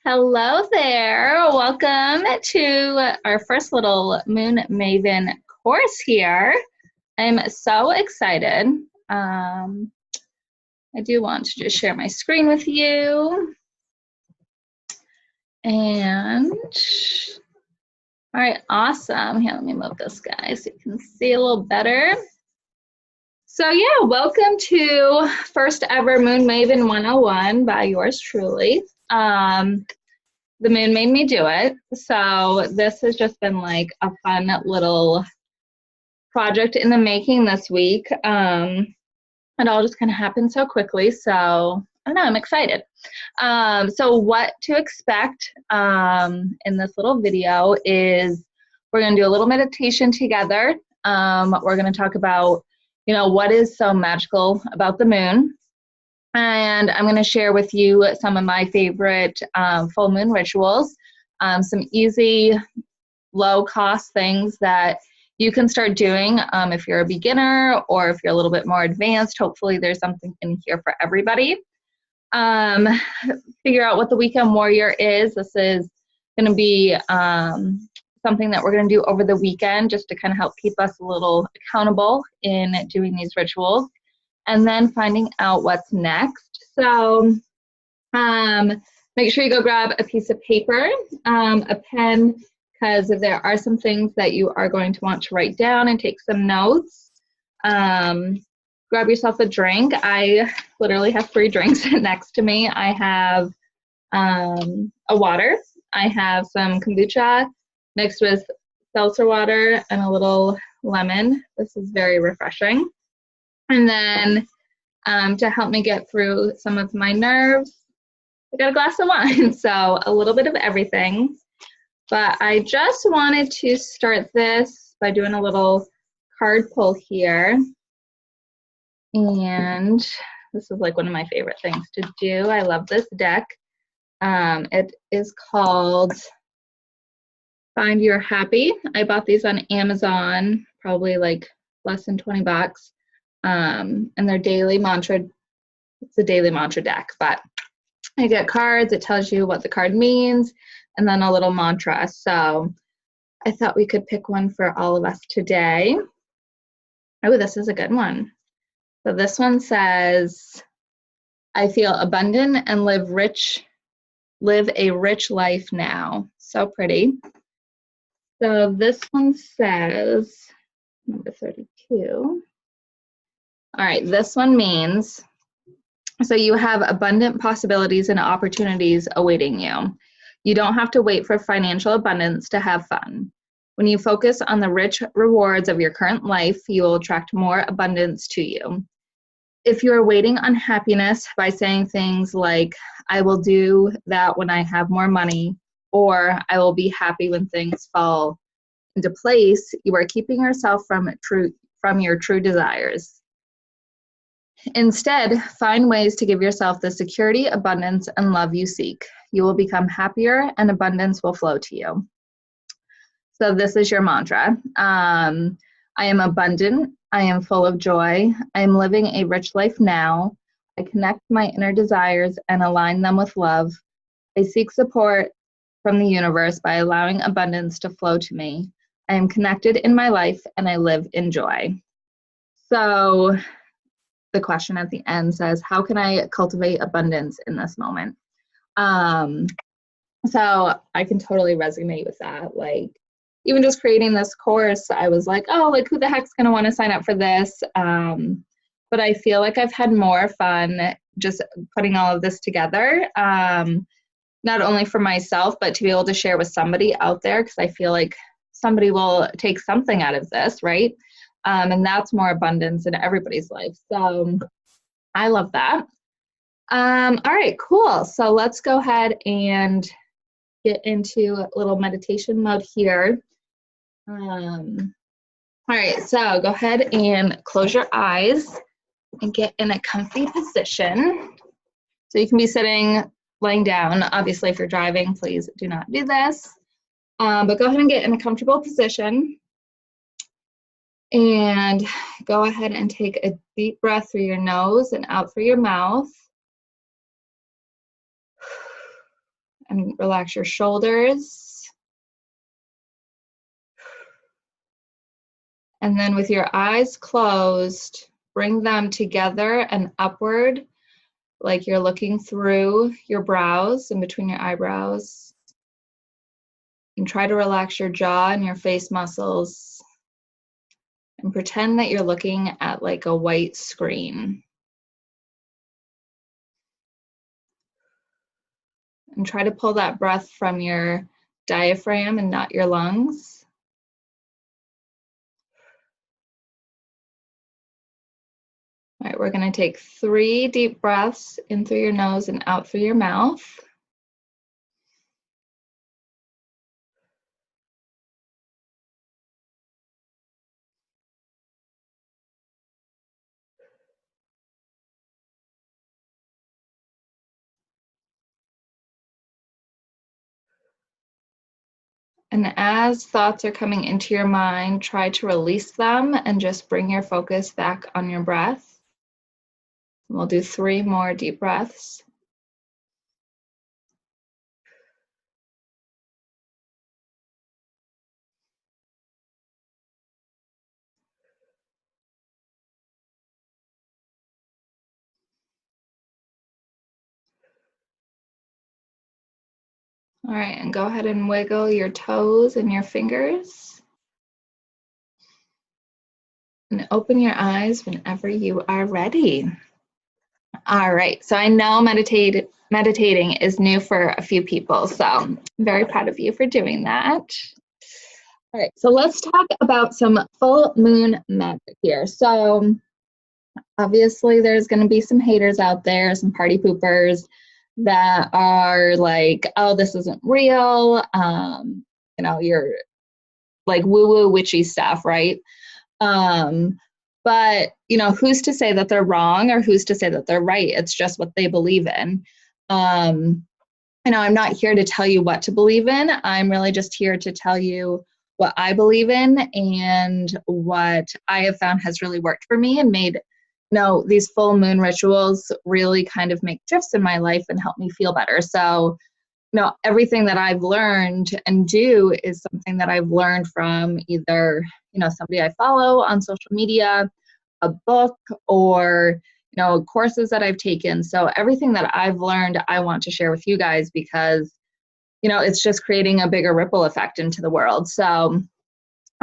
Hello there. Welcome to our first little Moon Maven course here. I'm so excited. I do want to just share my screen with you. And, all right, awesome. Here, let me move this guy so you can see a little better. So yeah, welcome to first ever Moon Maven 101 by yours truly. The moon made me do it. So this has just been like a fun little project in the making this week. It all just kind of happened so quickly. So I don't know, I'm excited. So what to expect in this little video is we're going to do a little meditation together. We're going to talk about, what is so magical about the moon. And I'm going to share with you some of my favorite full moon rituals, some easy, low-cost things that you can start doing if you're a beginner or if you're a little bit more advanced. Hopefully there's something in here for everybody. Figure out what the weekend warrior is. This is going to be something that we're going to do over the weekend just to kind of help keep us a little accountable in doing these rituals. And then finding out what's next. So make sure you go grab a piece of paper, a pen, because there are some things that you are going to want to write down and take some notes. Grab yourself a drink. I literally have 3 drinks next to me. I have a water. I have some kombucha mixed with seltzer water and a little lemon. This is very refreshing. And then to help me get through some of my nerves, I got a glass of wine. So a little bit of everything. But I just wanted to start this by doing a little card pull here. And this is like one of my favorite things to do. I love this deck. It is called Find Your Happy. I bought these on Amazon, probably like less than 20 bucks. And their daily mantra, it's a daily mantra deck, but I get cards, it tells you what the card means, and then a little mantra. So I thought we could pick one for all of us today. Oh, this is a good one. So this one says, I feel abundant and live a rich life now. So pretty. So this one says, number 32. All right, this one means, so you have abundant possibilities and opportunities awaiting you. You don't have to wait for financial abundance to have fun. When you focus on the rich rewards of your current life, you will attract more abundance to you. If you are waiting on happiness by saying things like, I will do that when I have more money, or I will be happy when things fall into place, you are keeping yourself from your true desires. Instead, find ways to give yourself the security, abundance, and love you seek. You will become happier and abundance will flow to you. So this is your mantra. I am abundant. I am full of joy. I am living a rich life now. I connect my inner desires and align them with love. I seek support from the universe by allowing abundance to flow to me. I am connected in my life and I live in joy. So the question at the end says, how can I cultivate abundance in this moment? So I can totally resonate with that. Like, even just creating this course, I was like, oh, like who the heck's going to want to sign up for this? But I feel like I've had more fun just putting all of this together, not only for myself, but to be able to share with somebody out there, because I feel like somebody will take something out of this, right? And that's more abundance in everybody's life. So I love that. All right, cool. So let's go ahead and get into a little meditation mode here. All right, so go ahead and close your eyes and get in a comfy position. So you can be sitting, laying down. Obviously, if you're driving, please do not do this. But go ahead and get in a comfortable position. And go ahead and take a deep breath through your nose and out through your mouth. And relax your shoulders. And then with your eyes closed, bring them together and upward, like you're looking through your brows and between your eyebrows. And try to relax your jaw and your face muscles. And pretend that you're looking at like a white screen. And try to pull that breath from your diaphragm and not your lungs. All right, we're going to take 3 deep breaths in through your nose and out through your mouth. And as thoughts are coming into your mind, try to release them and just bring your focus back on your breath. We'll do 3 more deep breaths. All right, and go ahead and wiggle your toes and your fingers. And open your eyes whenever you are ready. All right, so I know meditating is new for a few people, so I'm very proud of you for doing that. All right, so let's talk about some full moon magic here. So obviously there's going to be some haters out there, some party poopers that are like, oh, this isn't real. You know, you're like woo-woo witchy stuff, right? But, you know, who's to say that they're wrong or who's to say that they're right? It's just what they believe in. You know, I'm not here to tell you what to believe in. I'm really just here to tell you what I believe in and what I have found has really worked for me and made, you know, these full moon rituals really kind of make shifts in my life and help me feel better. So, you know, everything that I've learned and do is something that I've learned from either, you know, somebody I follow on social media, a book, or, you know, courses that I've taken. So everything that I've learned, I want to share with you guys because, you know, it's just creating a bigger ripple effect into the world. So,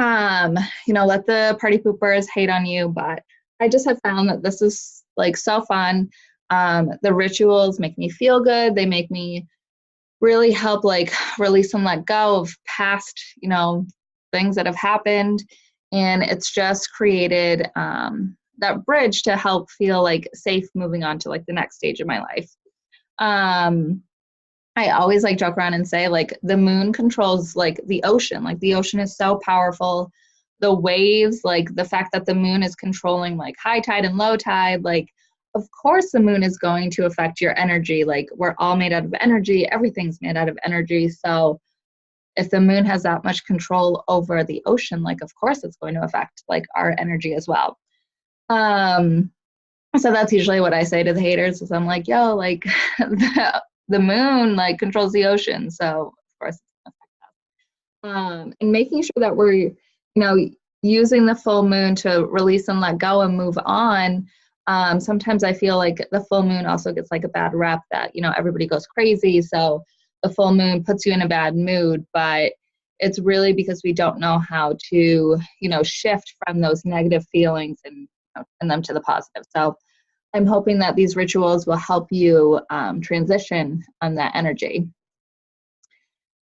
you know, let the party poopers hate on you, but I just have found that this is like so fun. The rituals make me feel good. They make me really help like release and let go of past, you know, things that have happened. And it's just created that bridge to help feel like safe moving on to like the next stage of my life. I always like joke around and say like the moon controls like the ocean. Like the ocean is so powerful. The waves, like the fact that the moon is controlling like high tide and low tide, like of course the moon is going to affect your energy. Like we're all made out of energy. Everything's made out of energy. So if the moon has that much control over the ocean, like of course it's going to affect like our energy as well. So that's usually what I say to the haters is I'm like, yo, like the moon like controls the ocean. So of course it's gonna affect us. And making sure that we're, you know, using the full moon to release and let go and move on. Sometimes I feel like the full moon also gets like a bad rep that, you know, everybody goes crazy. So the full moon puts you in a bad mood, but it's really because we don't know how to, you know, shift from those negative feelings and, you know, turn them to the positive. So I'm hoping that these rituals will help you transition on that energy.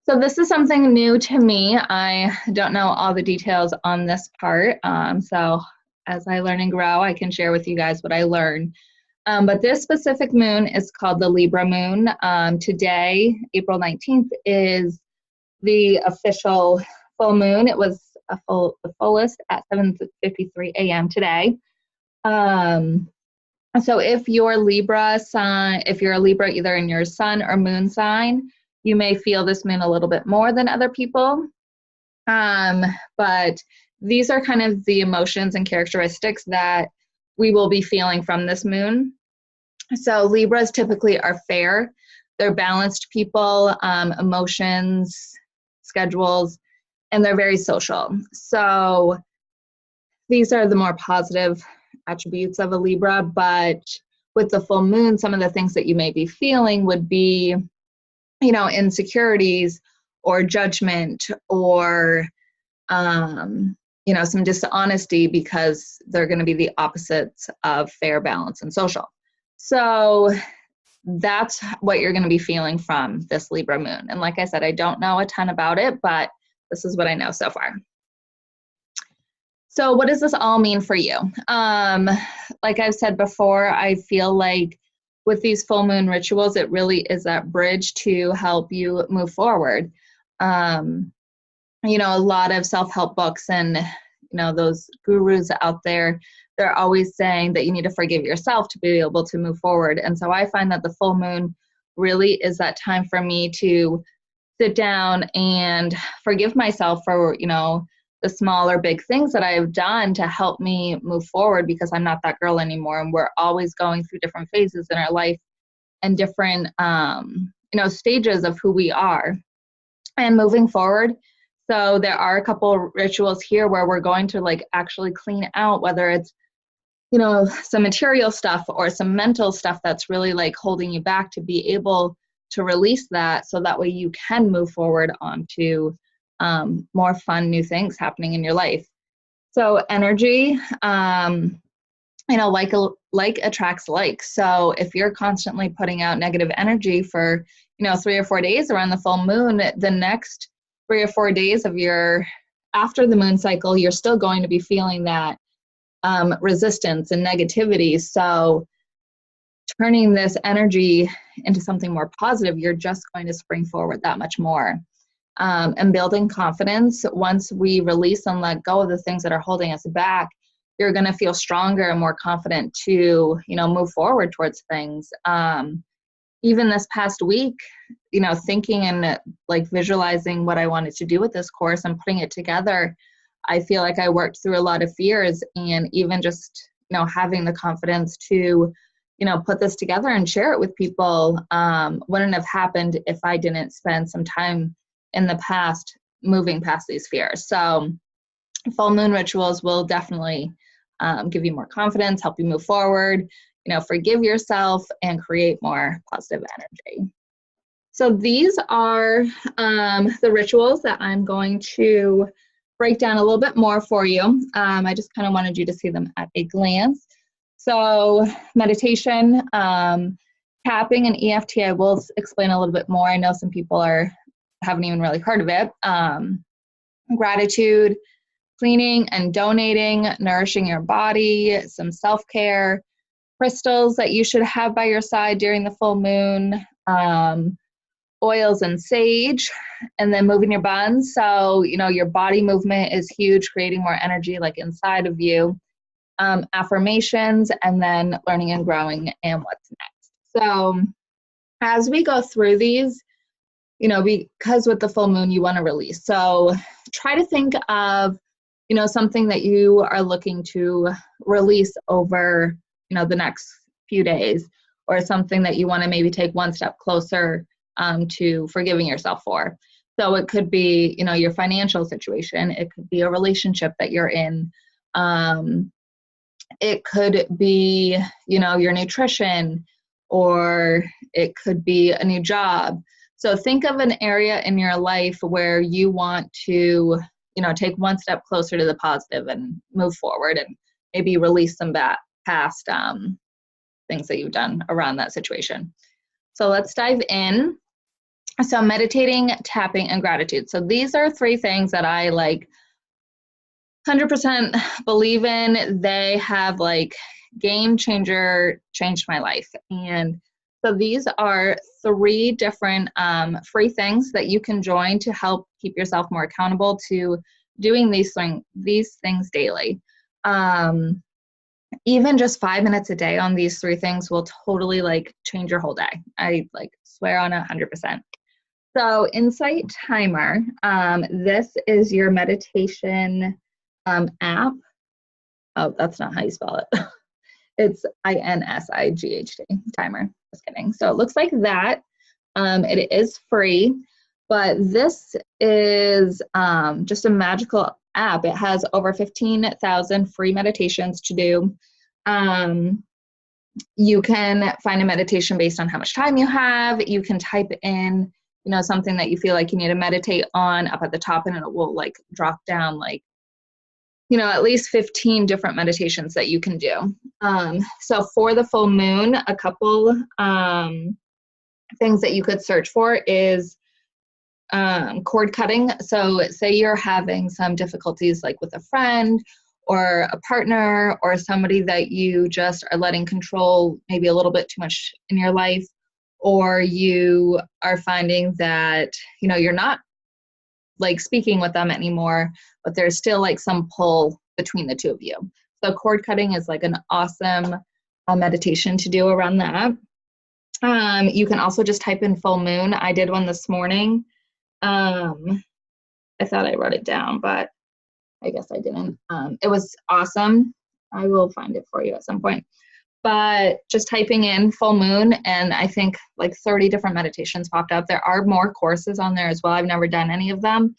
So this is something new to me. I don't know all the details on this part. So as I learn and grow, I can share with you guys what I learn. But this specific moon is called the Libra moon. Today, April 19th, is the official full moon. It was the fullest at 7:53 a.m. today. So if you're Libra sign, if you're a Libra either in your sun or moon sign, you may feel this moon a little bit more than other people. But these are kind of the emotions and characteristics that we will be feeling from this moon. So Libras typically are fair. They're balanced people, emotions, schedules, and they're very social. So these are the more positive attributes of a Libra, but with the full moon, some of the things that you may be feeling would be, you know, insecurities or judgment or, you know, some dishonesty, because they're going to be the opposites of fair, balance, and social. So that's what you're going to be feeling from this Libra moon. And like I said, I don't know a ton about it, but this is what I know so far. So what does this all mean for you? Like I've said before, I feel like with these full moon rituals, it really is that bridge to help you move forward. You know, a lot of self-help books and, you know, those gurus out there, they're always saying that you need to forgive yourself to be able to move forward. And so I find that the full moon really is that time for me to sit down and forgive myself for, you know, the small or big things that I've done to help me move forward, because I'm not that girl anymore. And we're always going through different phases in our life and different, you know, stages of who we are and moving forward. So there are a couple rituals here where we're going to like actually clean out, whether it's, you know, some material stuff or some mental stuff that's really like holding you back, to be able to release that, so that way you can move forward onto more fun new things happening in your life. So energy, you know, like attracts like. So if you're constantly putting out negative energy for, you know, 3 or 4 days around the full moon, the next 3 or 4 days of your after the moon cycle, you're still going to be feeling that resistance and negativity. So turning this energy into something more positive, you're just going to spring forward that much more. And building confidence, once we release and let go of the things that are holding us back, you're going to feel stronger and more confident to, you know, move forward towards things. Even this past week, you know, thinking and like visualizing what I wanted to do with this course and putting it together, I feel like I worked through a lot of fears, and even just, you know, having the confidence to, you know, put this together and share it with people wouldn't have happened if I didn't spend some time in the past moving past these fears. So full moon rituals will definitely give you more confidence, help you move forward, you know, forgive yourself, and create more positive energy. So these are the rituals that I'm going to break down a little bit more for you. I just kind of wanted you to see them at a glance. So meditation, tapping, and EFT, I will explain a little bit more. I know some people haven't even really heard of it. Gratitude, cleaning and donating, nourishing your body, some self-care, crystals that you should have by your side during the full moon, oils and sage, and then moving your buns. So, you know, your body movement is huge, creating more energy like inside of you. Affirmations, and then learning and growing, and what's next. So as we go through these, you know, because with the full moon, you want to release. So try to think of, you know, something that you are looking to release over, you know, the next few days, or something that you want to maybe take one step closer to forgiving yourself for. So it could be, you know, your financial situation. It could be a relationship that you're in. It could be, you know, your nutrition, or it could be a new job. So think of an area in your life where you want to, you know, take one step closer to the positive and move forward, and maybe release some past things that you've done around that situation. So let's dive in. So meditating, tapping, and gratitude. So these are 3 things that I like 100% believe in. They have like game changer, changed my life. And so these are 3 different free things that you can join to help keep yourself more accountable to doing these things daily. Even just 5 minutes a day on these 3 things will totally like change your whole day. I like swear on 100%. So Insight Timer, this is your meditation app. Oh, that's not how you spell it. It's INSIGHT, timer. Just kidding. So it looks like that. It is free, but this is just a magical app. It has over 15,000 free meditations to do. You can find a meditation based on how much time you have. You can type in, something that you feel like you need to meditate on up at the top, and it will like drop down like, at least 15 different meditations that you can do. So for the full moon, a couple things that you could search for is cord cutting. So say you're having some difficulties like with a friend or a partner or somebody that you just are letting control maybe a little bit too much in your life, or you are finding that, you're not like speaking with them anymore, but there's still like some pull between the two of you. So cord cutting is like an awesome meditation to do around that. You can also just type in full moon. I did one this morning. I thought I wrote it down, but I guess I didn't. It was awesome. I will find it for you at some point. But just typing in full moon, and I think like 30 different meditations popped up. There are more courses on there as well. I've never done any of them.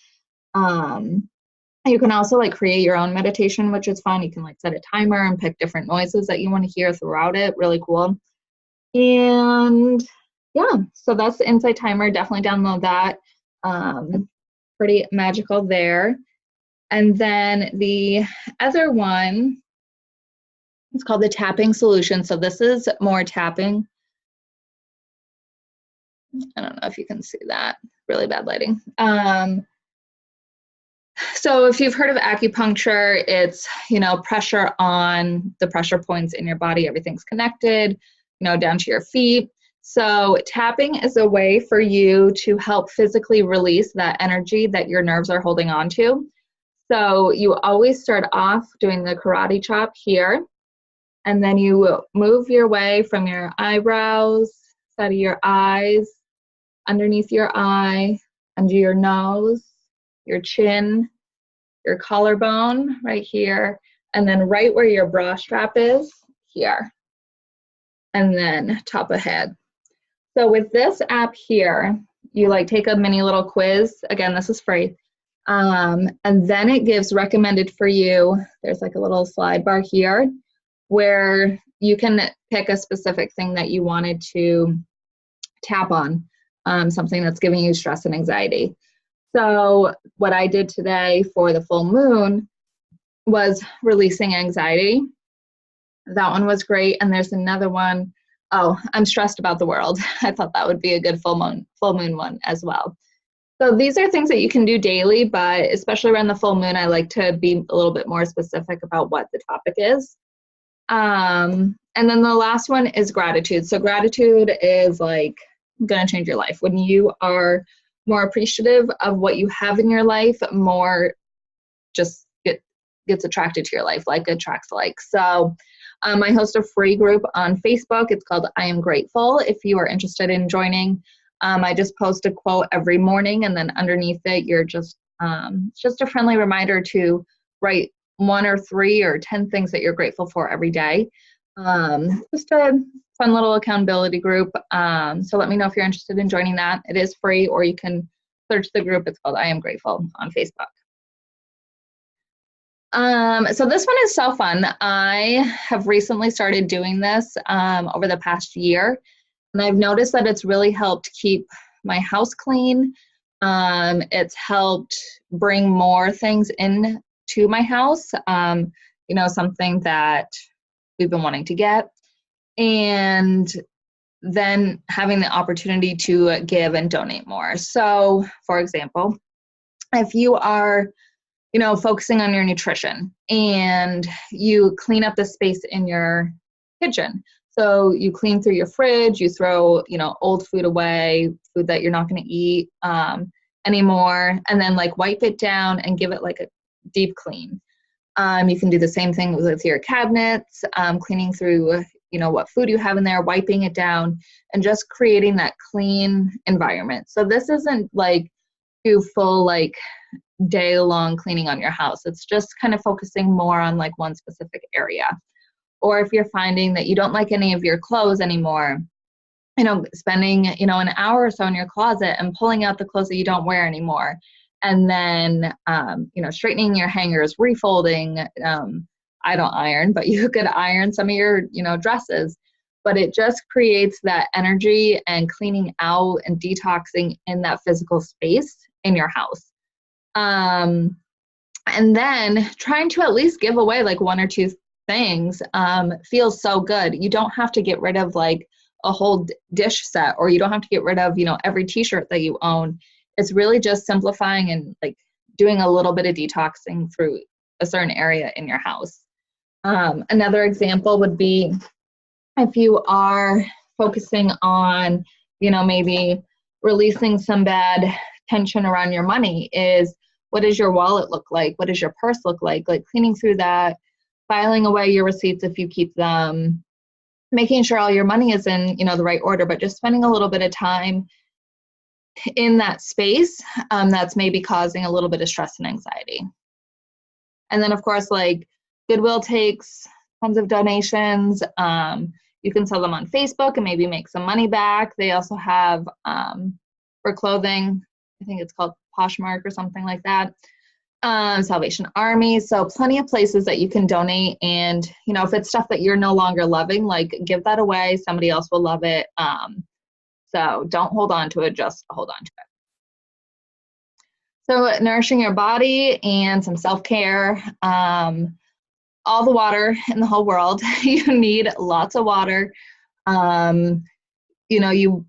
You can also like create your own meditation, which is fun. You can like set a timer and pick different noises that you want to hear throughout it. Really cool. And yeah, so that's the Insight Timer. Definitely download that. Pretty magical there. And then the other one, it's called the Tapping Solution. So this is more tapping. I don't know if you can see that. Really bad lighting. So if you've heard of acupuncture, it's, pressure on the pressure points in your body. Everything's connected, down to your feet. So tapping is a way for you to help physically release that energy that your nerves are holding on to. So you always start off doing the karate chop here, and then you move your way from your eyebrows, side of your eyes, underneath your eye, under your nose, your chin, your collarbone right here, and then right where your bra strap is here, and then top of head. So with this app here, you like take a mini little quiz. Again, this is free. And then it gives recommended for you. There's like a little slide bar here where you can pick a specific thing that you wanted to tap on, something that's giving you stress and anxiety. So what I did today for the full moon was releasing anxiety. That one was great. And there's another one. Oh, I'm stressed about the world. I thought that would be a good full moon one as well. So these are things that you can do daily, but especially around the full moon, I like to be a little bit more specific about what the topic is. And then the last one is gratitude. So gratitude is like going to change your life. When you are more appreciative of what you have in your life, more just gets attracted to your life, like attracts like. So I host a free group on Facebook. It's called I Am Grateful. If you are interested in joining, I just post a quote every morning, and then underneath it, you're just a friendly reminder to write 1 or 3 or 10 things that you're grateful for every day. Just a fun little accountability group. So let me know if you're interested in joining that. It is free, or you can search the group. It's called I Am Grateful on Facebook. So this one is so fun. I have recently started doing this over the past year, and I've noticed that it's really helped keep my house clean. It's helped bring more things in to my house, something that we've been wanting to get, and then having the opportunity to give and donate more. So, for example, if you are focusing on your nutrition and you clean up the space in your kitchen. So you clean through your fridge, you throw, old food away, food that you're not going to eat anymore, and then like wipe it down and give it like a deep clean. You can do the same thing with your cabinets, cleaning through, what food you have in there, wiping it down, and just creating that clean environment. So this isn't like do full like day-long cleaning on your house. It's just kind of focusing more on like one specific area. Or if you're finding that you don't like any of your clothes anymore, spending, an hour or so in your closet and pulling out the clothes that you don't wear anymore. And then, straightening your hangers, refolding. I don't iron, but you could iron some of your, dresses. But it just creates that energy and cleaning out and detoxing in that physical space in your house. And then trying to at least give away like one or two things feels so good. You don't have to get rid of like a whole dish set, or you don't have to get rid of, every t-shirt that you own. It's really just simplifying and like doing a little bit of detoxing through a certain area in your house. Another example would be if you are focusing on, maybe releasing some bad tension around your money, is what does your wallet look like? What does your purse look like? Like cleaning through that, filing away your receipts if you keep them, making sure all your money is in, the right order, but just spending a little bit of time in that space that's maybe causing a little bit of stress and anxiety. And then of course, like Goodwill takes tons of donations. You can sell them on Facebook and maybe make some money back. They also have for clothing, I think it's called Poshmark or something like that. Salvation Army. So plenty of places that you can donate. And, if it's stuff that you're no longer loving, like give that away. Somebody else will love it. So don't hold on to it, just hold on to it. So nourishing your body and some self-care. All the water in the whole world. You need lots of water. You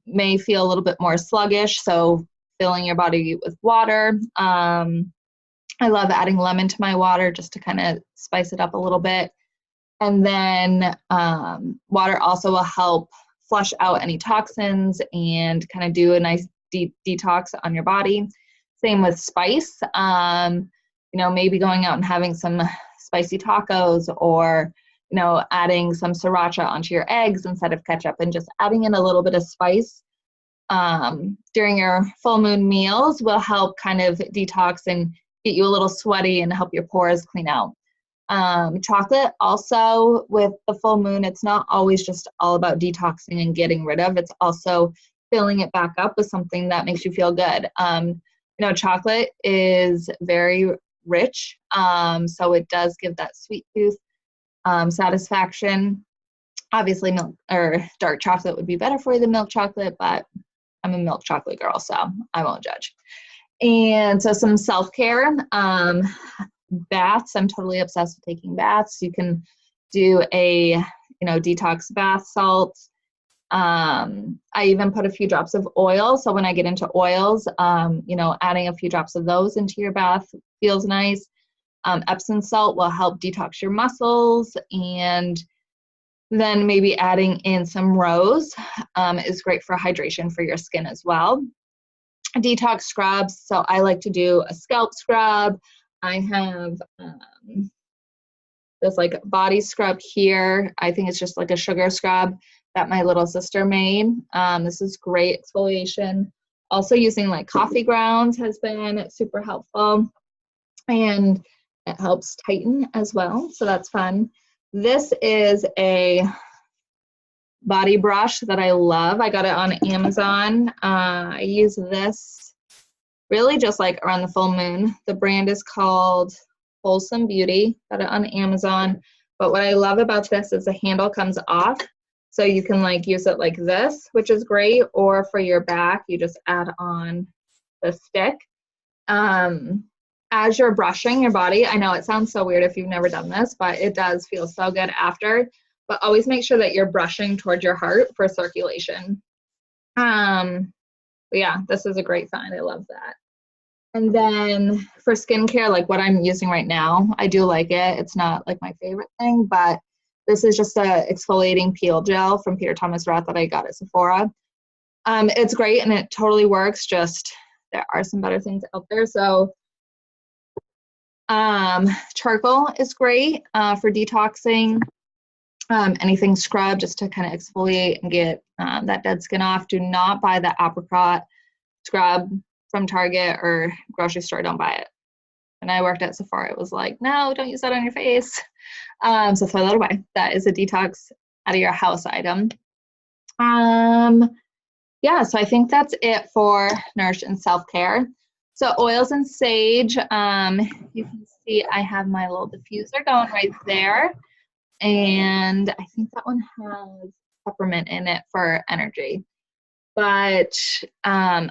may feel a little bit more sluggish, so filling your body with water. I love adding lemon to my water just to kind of spice it up a little bit. And then water also will help flush out any toxins and kind of do a nice deep detox on your body. Same with spice. Maybe going out and having some spicy tacos, or adding some sriracha onto your eggs instead of ketchup, and just adding in a little bit of spice during your full moon meals will help kind of detox and get you a little sweaty and help your pores clean out. Chocolate also, with the full moon, it's not always just all about detoxing and getting rid of. It's also filling it back up with something that makes you feel good. Chocolate is very rich, so it does give that sweet tooth satisfaction. Obviously, milk or dark chocolate would be better for you than milk chocolate, but I'm a milk chocolate girl, so I won't judge. And so some self-care, baths. I'm totally obsessed with taking baths. You can do a detox bath salts. I even put a few drops of oil. So when I get into oils, adding a few drops of those into your bath feels nice. Epsom salt will help detox your muscles, and then maybe adding in some rose is great for hydration for your skin as well. Detox scrubs. So I like to do a scalp scrub. I have this like body scrub here. I think it's just like a sugar scrub that my little sister made. This is great exfoliation. Also using like coffee grounds has been super helpful, and it helps tighten as well. So that's fun. This is a body brush that I love. I got it on Amazon. I use this really just like around the full moon. The brand is called Wholesome Beauty. Got it on Amazon. But what I love about this is the handle comes off. So you can like use it like this, which is great. Or for your back, you just add on the stick. As you're brushing your body, I know it sounds so weird if you've never done this, but it does feel so good after. But always make sure that you're brushing towards your heart for circulation. But yeah, this is a great find. I love that. And then for skincare, like what I'm using right now, I do like it. It's not like my favorite thing, but this is just a exfoliating peel gel from Peter Thomas Roth that I got at Sephora. It's great and it totally works. Just there are some better things out there. So charcoal is great for detoxing. Anything scrub just to kind of exfoliate and get that dead skin off. Do not buy the apricot scrub from Target or grocery store. Don't buy it. When I worked at Sephora, it was like, no, don't use that on your face. So throw that away. That is a detox out of your house item. Yeah, so I think that's it for Nourish and Self-Care. So oils and sage, you can see I have my little diffuser going right there. And I think that one has peppermint in it for energy. But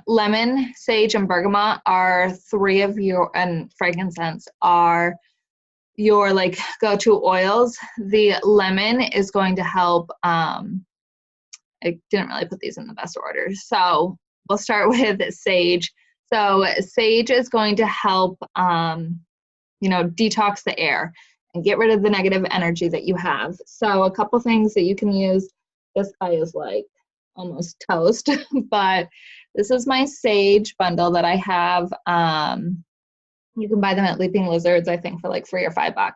lemon, sage, and bergamot are three of your, and frankincense are your like go-to oils. The lemon is going to help, I didn't really put these in the best order. So we'll start with sage. So sage is going to help, you know, detox the air and get rid of the negative energy that you have. So a couple things that you can use. This guy is like almost toast, but this is my sage bundle that I have. You can buy them at Leaping Lizards, I think, for like $3 or $5.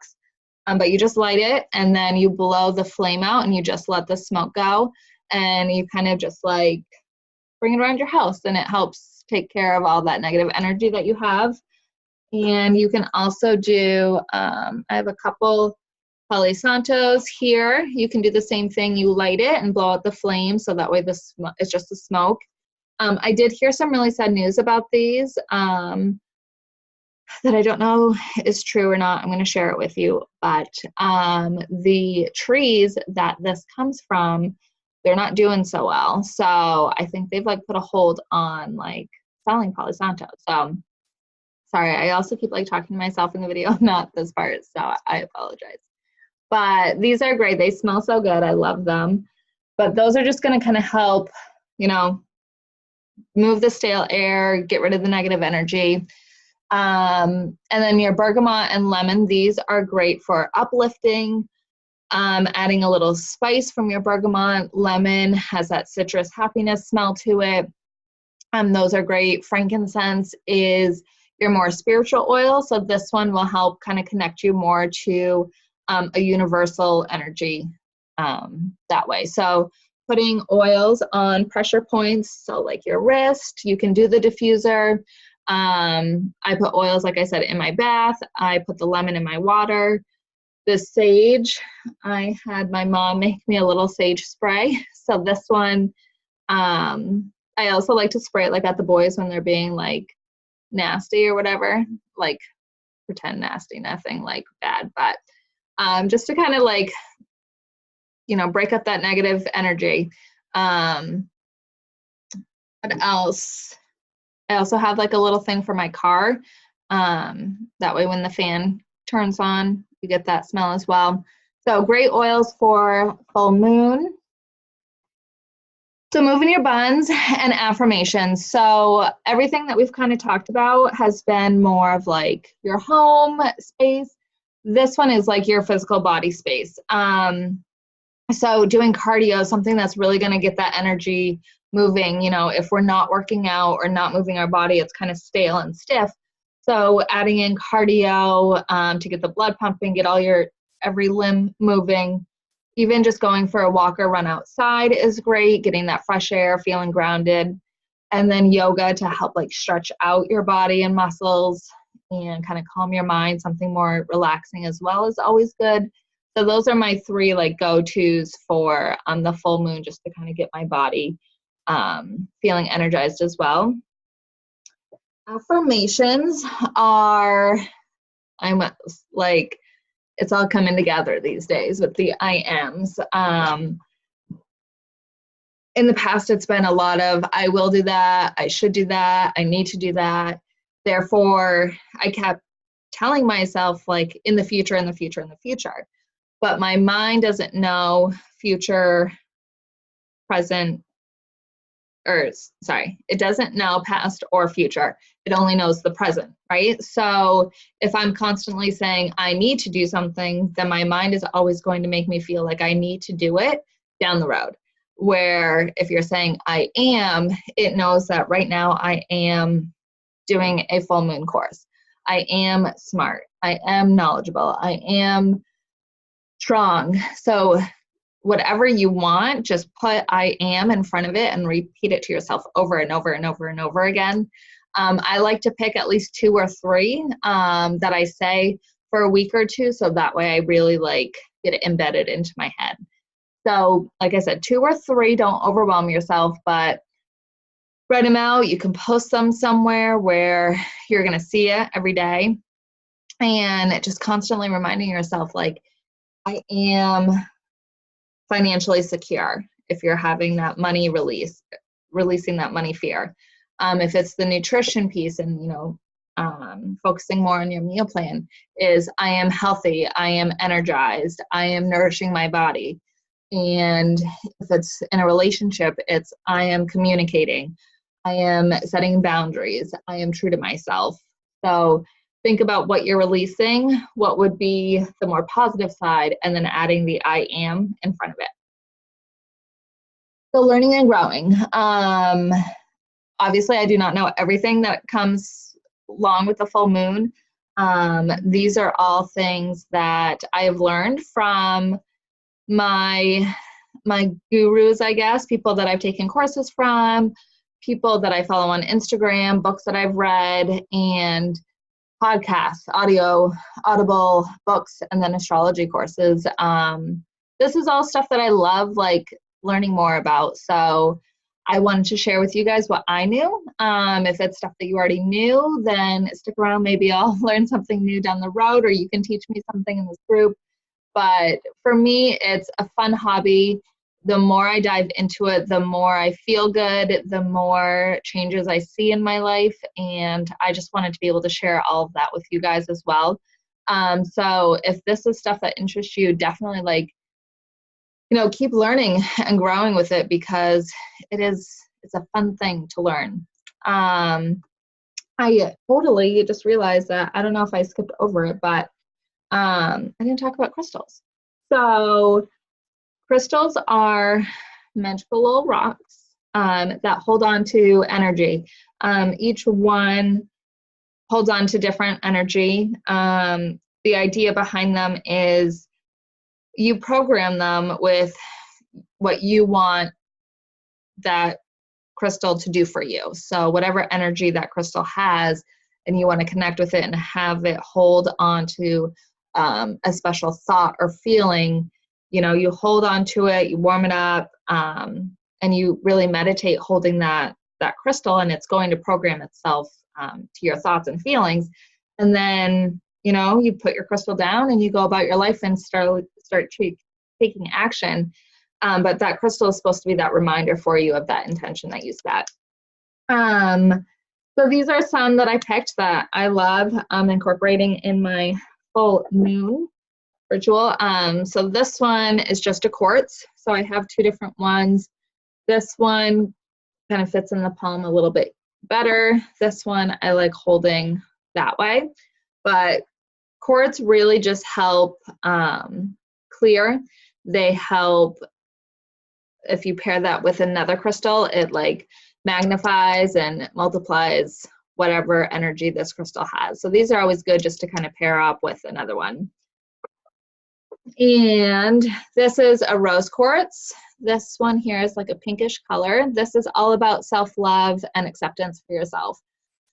But you just light it and then you blow the flame out and you just let the smoke go. And you kind of just like bring it around your house, and it helps take care of all that negative energy that you have. And you can also do, I have a couple Palo Santos here. You can do the same thing. You light it and blow out the flame, so that way it's just the smoke. I did hear some really sad news about these that I don't know is true or not. I'm going to share it with you. But the trees that this comes from, they're not doing so well. So I think they've like put a hold on like selling Palo Santo. So sorry, I also keep like talking to myself in the video, not this part. So I apologize. But these are great. They smell so good. I love them. But those are just going to kind of help, you know, move the stale air, get rid of the negative energy. And then your bergamot and lemon, these are great for uplifting. Adding a little spice from your bergamot. Lemon has that citrus happiness smell to it. Those are great. Frankincense is your more spiritual oil, so this one will help kind of connect you more to a universal energy that way. So putting oils on pressure points, so like your wrist, you can do the diffuser. I put oils, like I said, in my bath. I put the lemon in my water. The sage, I had my mom make me a little sage spray. So this one, I also like to spray it like at the boys when they're being like nasty or whatever, like pretend nasty, nothing like bad, but just to kind of like, you know, break up that negative energy. What else? I also have like a little thing for my car. That way when the fan turns on, you get that smell as well. So great oils for full moon. So moving your buns and affirmations. So everything that we've kind of talked about has been more of like your home space. This one is like your physical body space. So doing cardio, something that's really going to get that energy moving. You know, if we're not working out or not moving our body, it's kind of stale and stiff. So adding in cardio to get the blood pumping, get all your every limb moving. Even just going for a walk or run outside is great, getting that fresh air, feeling grounded. And then yoga to help like stretch out your body and muscles and kind of calm your mind. Something more relaxing as well is always good. So those are my three like go-tos for the full moon, just to kind of get my body feeling energized as well. Affirmations are, I'm like, it's all coming together these days with the I ams. In the past, it's been a lot of, I will do that, I should do that, I need to do that. Therefore, I kept telling myself like in the future, in the future, in the future. But my mind doesn't know future, present, or sorry, it doesn't know past or future. It only knows the present, right? So if I'm constantly saying I need to do something, then my mind is always going to make me feel like I need to do it down the road. Where if you're saying I am, it knows that right now I am doing a full moon course. I am smart. I am knowledgeable. I am strong. So whatever you want, just put I am in front of it and repeat it to yourself over and over and over and over again. I like to pick at least 2 or 3 that I say for a week or 2, so that way I really like get it embedded into my head. So like I said, 2 or 3, don't overwhelm yourself, but write them out. You can post them somewhere where you're going to see it every day. And just constantly reminding yourself, like, I am financially secure if you're having that money releasing that money fear. If it's the nutrition piece and, focusing more on your meal plan, is I am healthy, I am energized, I am nourishing my body. And if it's in a relationship, it's I am communicating, I am setting boundaries, I am true to myself. So think about what you're releasing, what would be the more positive side, and then adding the I am in front of it. So learning and growing. Obviously, I do not know everything that comes along with the full moon. These are all things that I have learned from my gurus, I guess, people that I've taken courses from, people that I follow on Instagram, books that I've read, and podcasts, audible books, and then astrology courses. This is all stuff that I love, like, learning more about. So I wanted to share with you guys what I knew. If it's stuff that you already knew, then stick around. Maybe I'll learn something new down the road, or you can teach me something in this group. But for me, it's a fun hobby. The more I dive into it, the more I feel good, the more changes I see in my life. And I just wanted to be able to share all of that with you guys as well. So if this is stuff that interests you, definitely keep learning and growing with it, because it's a fun thing to learn. I totally just realized that, I don't know if I skipped over it, but I didn't talk about crystals. So crystals are magical little rocks that hold on to energy. Each one holds on to different energy. The idea behind them is you program them with what you want that crystal to do for you. So whatever energy that crystal has, and you want to connect with it and have it hold on to a special thought or feeling, you hold on to it, you warm it up, and you really meditate holding that crystal, and it's going to program itself to your thoughts and feelings. And then, you put your crystal down and you go about your life and start taking action. But that crystal is supposed to be that reminder for you of that intention that you set. So these are some that I picked that I love incorporating in my full moon ritual. So this one is just a quartz. So I have 2 different ones. This one kind of fits in the palm a little bit better. This one I like holding that way. But quartz really just help clear. They help, if you pair that with another crystal, it magnifies and multiplies whatever energy this crystal has. So these are always good just to kind of pair up with another one. And this is a rose quartz. This one here is like a pinkish color. This is all about self-love and acceptance for yourself.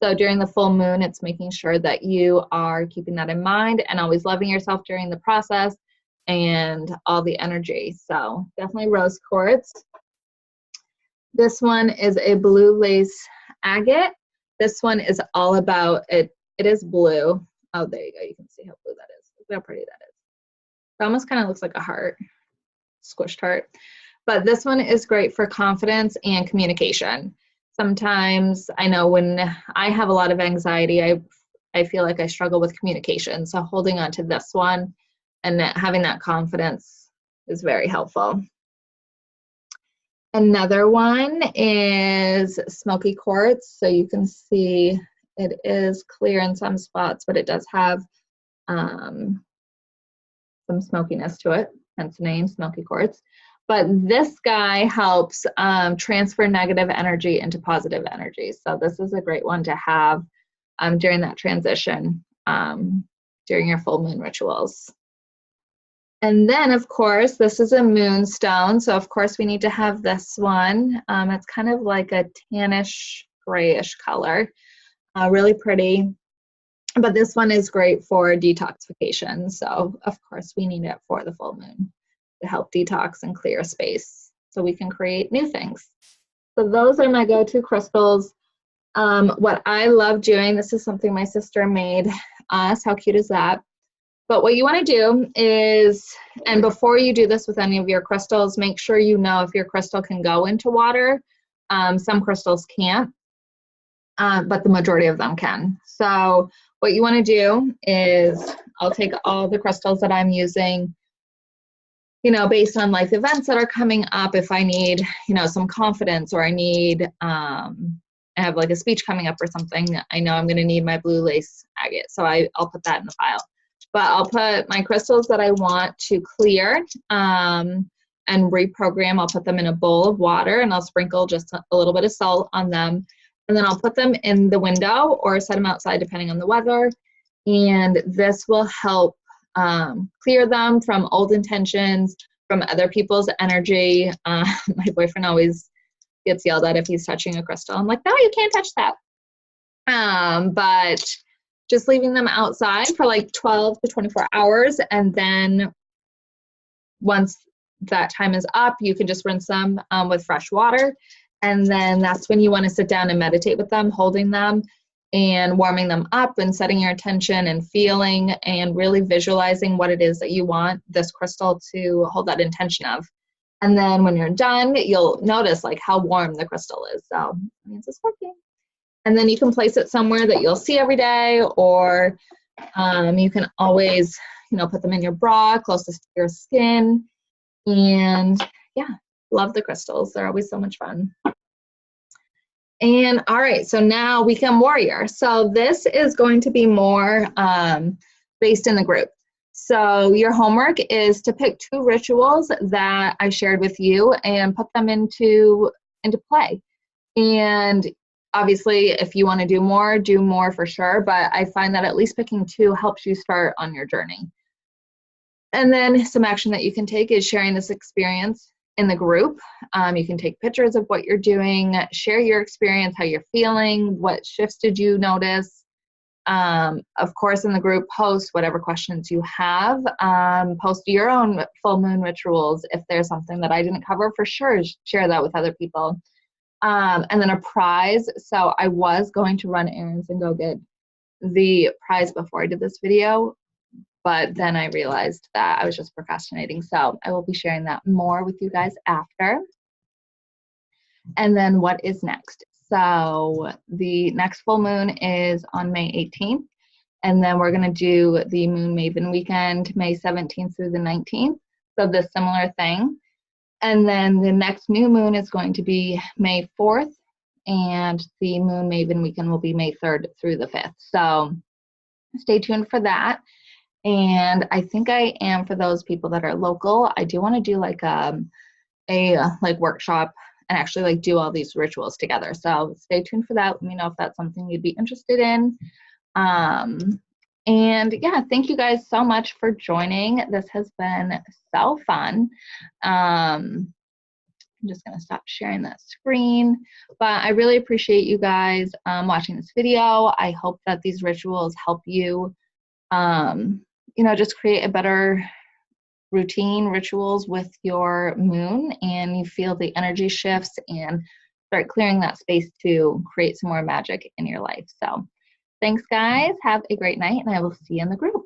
So during the full moon, it's making sure that you are keeping that in mind and always loving yourself during the process and all the energy. So definitely rose quartz. This one is a blue lace agate. This one is all about it. It is blue. Oh, there you go. You can see how blue that is. Look how pretty that is. It almost kind of looks like a heart, squished heart. But this one is great for confidence and communication. Sometimes I know when I have a lot of anxiety, I feel like I struggle with communication. So holding on to this one and having that confidence is very helpful. Another one is smoky quartz. So you can see it is clear in some spots, but it does have some smokiness to it, hence the name smoky quartz. But this guy helps transfer negative energy into positive energy. So this is a great one to have during that transition, during your full moon rituals. And then, of course, this is a moonstone. So, of course, we need to have this one. It's kind of like a tannish, grayish color. Really pretty. But this one is great for detoxification. So, of course, we need it for the full moon. to help detox and clear space so we can create new things. So those are my go-to crystals. What I love doing, this is something my sister made us. How cute is that? But what you want to do is, and before you do this with any of your crystals, make sure you know if your crystal can go into water. Some crystals can't, but the majority of them can. So what you want to do is, I'll take all the crystals that I'm using, you know, based on life events that are coming up. If I need, you know, some confidence, or I need, I have like a speech coming up or something, I know I'm going to need my blue lace agate. So I'll put that in the file. But I'll put my crystals that I want to clear and reprogram. I'll put them in a bowl of water, and I'll sprinkle just a little bit of salt on them. And then I'll put them in the window or set them outside depending on the weather. And this will help clear them from old intentions, from other people's energy. My boyfriend always gets yelled at if he's touching a crystal. I'm like, no, you can't touch that. But just leaving them outside for like 12 to 24 hours. And then once that time is up, you can just rinse them with fresh water. And then that's when you want to sit down and meditate with them, holding them and warming them up and setting your intention and feeling and really visualizing what it is that you want this crystal to hold that intention of. And then when you're done, you'll notice like how warm the crystal is. So it means it's working. And then you can place it somewhere that you'll see every day, or you can always, you know, put them in your bra closest to your skin. And yeah, love the crystals. They're always so much fun. And all right, so now Weekend Warrior. So this is going to be more based in the group. So your homework is to pick 2 rituals that I shared with you and put them into play. And obviously, if you want to do more for sure. But I find that at least picking 2 helps you start on your journey. And then some action that you can take is sharing this experience in the group. You can take pictures of what you're doing, share your experience, how you're feeling, what shifts did you notice. Of course, in the group, post whatever questions you have. Post your own full moon rituals. If there's something that I didn't cover, for sure, share that with other people. And then a prize. So I was going to run errands and go get the prize before I did this video, but then I realized that I was just procrastinating. So I will be sharing that more with you guys after. And then what is next? So the next full moon is on May 18th. And then we're going to do the Moon Maven weekend, May 17th through the 19th. So this similar thing. And then the next new moon is going to be May 4th, and the Moon Maven weekend will be May 3rd through the 5th. So stay tuned for that. And I think I am, for those people that are local, I do want to do like a like workshop and actually like do all these rituals together. So stay tuned for that. Let me know if that's something you'd be interested in. And yeah, thank you guys so much for joining. This has been so fun. I'm just going to stop sharing that screen. But I really appreciate you guys watching this video. I hope that these rituals help you, you know, just create a better routine, rituals with your moon, and you feel the energy shifts and start clearing that space to create some more magic in your life. So thanks, guys. Have a great night, and I will see you in the group.